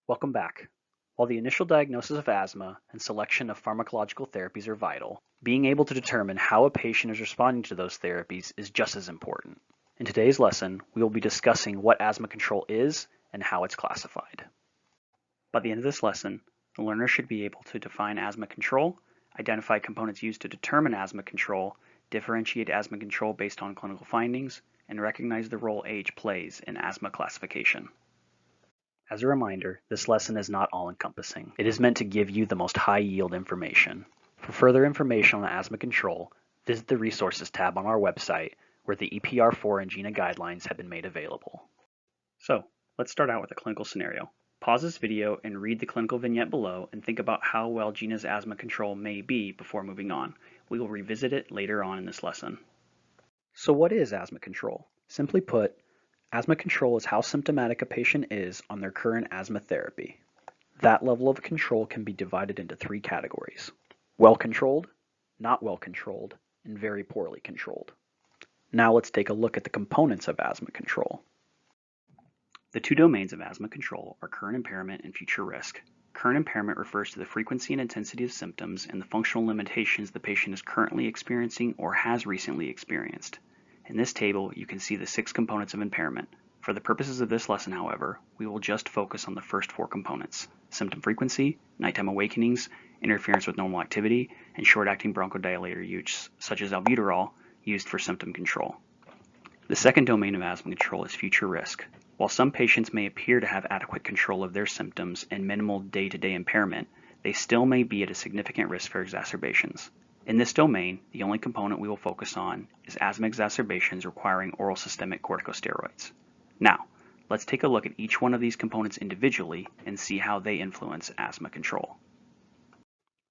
Welcome back. While the initial diagnosis of asthma and selection of pharmacological therapies are vital, being able to determine how a patient is responding to those therapies is just as important. In today's lesson, we will be discussing what asthma control is and how it's classified. By the end of this lesson, the learner should be able to define asthma control, identify components used to determine asthma control, differentiate asthma control based on clinical findings, and recognize the role age plays in asthma classification. As a reminder, this lesson is not all-encompassing. It is meant to give you the most high-yield information. For further information on asthma control, visit the Resources tab on our website, where the EPR4 and GINA guidelines have been made available. So, let's start out with a clinical scenario. Pause this video and read the clinical vignette below and think about how well GINA's asthma control may be before moving on. We will revisit it later on in this lesson. So what is asthma control? Simply put, asthma control is how symptomatic a patient is on their current asthma therapy. That level of control can be divided into three categories: well controlled, not well controlled, and very poorly controlled. Now let's take a look at the components of asthma control. The two domains of asthma control are current impairment and future risk. Current impairment refers to the frequency and intensity of symptoms and the functional limitations the patient is currently experiencing or has recently experienced. In this table, you can see the 6 components of impairment. For the purposes of this lesson, however, we will just focus on the first 4 components: symptom frequency, nighttime awakenings, interference with normal activity, and short-acting bronchodilator use, such as albuterol, used for symptom control. The second domain of asthma control is future risk. While some patients may appear to have adequate control of their symptoms and minimal day-to-day impairment, they still may be at a significant risk for exacerbations. In this domain, the only component we will focus on is asthma exacerbations requiring oral systemic corticosteroids. Now, let's take a look at each one of these components individually and see how they influence asthma control.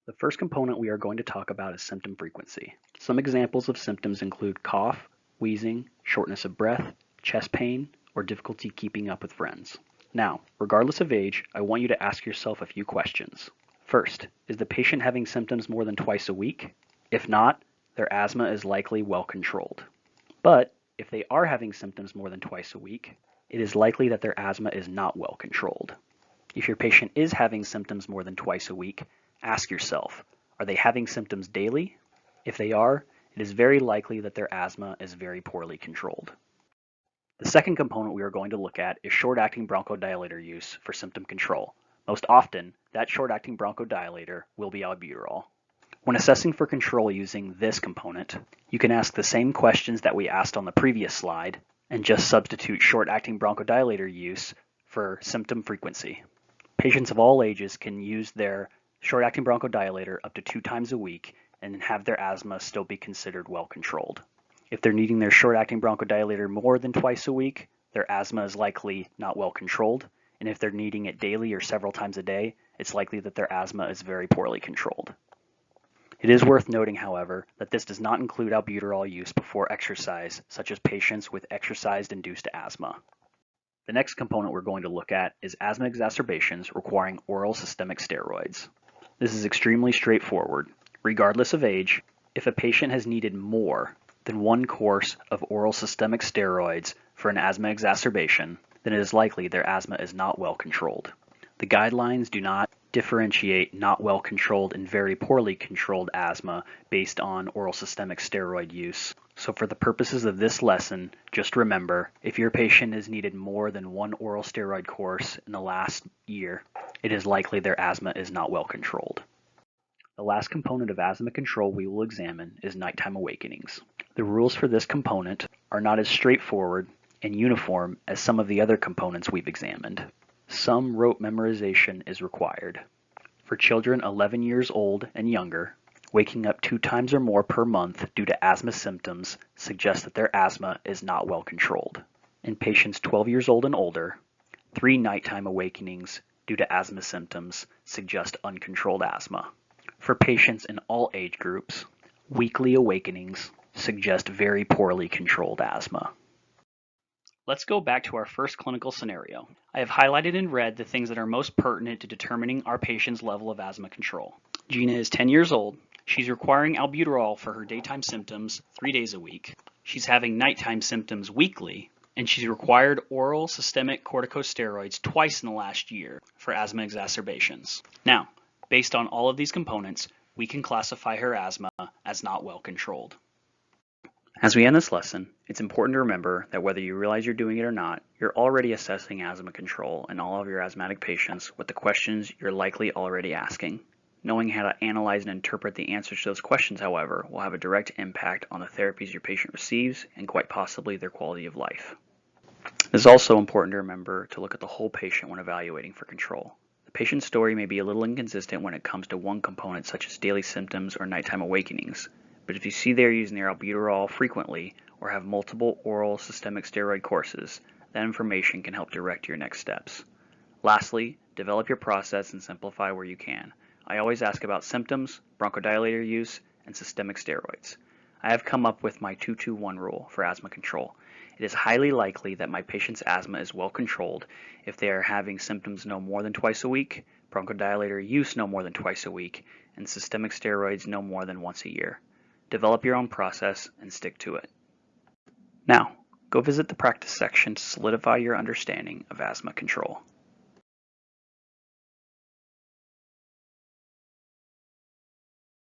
The first component we are going to talk about is symptom frequency. Some examples of symptoms include cough, wheezing, shortness of breath, chest pain, or difficulty keeping up with friends. Now, regardless of age, I want you to ask yourself a few questions. First, is the patient having symptoms more than twice a week? If not, their asthma is likely well controlled. But if they are having symptoms more than twice a week, it is likely that their asthma is not well controlled. If your patient is having symptoms more than twice a week, ask yourself, are they having symptoms daily? If they are, it is very likely that their asthma is very poorly controlled. The second component we are going to look at is short-acting bronchodilator use for symptom control. Most often, that short-acting bronchodilator will be albuterol. When assessing for control using this component, you can ask the same questions that we asked on the previous slide and just substitute short-acting bronchodilator use for symptom frequency. Patients of all ages can use their short-acting bronchodilator up to 2 times a week and have their asthma still be considered well controlled. If they're needing their short-acting bronchodilator more than twice a week, their asthma is likely not well controlled, and if they're needing it daily or several times a day, it's likely that their asthma is very poorly controlled. It is worth noting, however, that this does not include albuterol use before exercise, such as patients with exercise-induced asthma. The next component we're going to look at is asthma exacerbations requiring oral systemic steroids. This is extremely straightforward. Regardless of age, if a patient has needed more than 1 course of oral systemic steroids for an asthma exacerbation, then it is likely their asthma is not well controlled. The guidelines do not differentiate not well controlled and very poorly controlled asthma based on oral systemic steroid use. So for the purposes of this lesson, just remember, if your patient has needed more than 1 oral steroid course in the last year, it is likely their asthma is not well controlled. The last component of asthma control we will examine is nighttime awakenings. The rules for this component are not as straightforward and uniform as some of the other components we've examined. Some rote memorization is required. For children 11 years old and younger, waking up 2 times or more per month due to asthma symptoms suggests that their asthma is not well controlled. In patients 12 years old and older, 3 nighttime awakenings due to asthma symptoms suggest uncontrolled asthma. For patients in all age groups, weekly awakenings suggest very poorly controlled asthma. Let's go back to our first clinical scenario. I have highlighted in red the things that are most pertinent to determining our patient's level of asthma control. Gina is 10 years old. She's requiring albuterol for her daytime symptoms 3 days a week. She's having nighttime symptoms weekly, and she's required oral systemic corticosteroids twice in the last year for asthma exacerbations. Now, based on all of these components, we can classify her asthma as not well controlled. As we end this lesson, it's important to remember that whether you realize you're doing it or not, you're already assessing asthma control in all of your asthmatic patients with the questions you're likely already asking. Knowing how to analyze and interpret the answers to those questions, however, will have a direct impact on the therapies your patient receives and quite possibly their quality of life. It is also important to remember to look at the whole patient when evaluating for control. The patient's story may be a little inconsistent when it comes to one component such as daily symptoms or nighttime awakenings, but if you see they're using their albuterol frequently or have multiple oral systemic steroid courses, that information can help direct your next steps. Lastly, develop your process and simplify where you can. I always ask about symptoms, bronchodilator use, and systemic steroids. I have come up with my 2-2-1 rule for asthma control. It is highly likely that my patient's asthma is well controlled if they are having symptoms no more than twice a week, bronchodilator use no more than twice a week, and systemic steroids no more than once a year. Develop your own process and stick to it. Now, go visit the practice section to solidify your understanding of asthma control.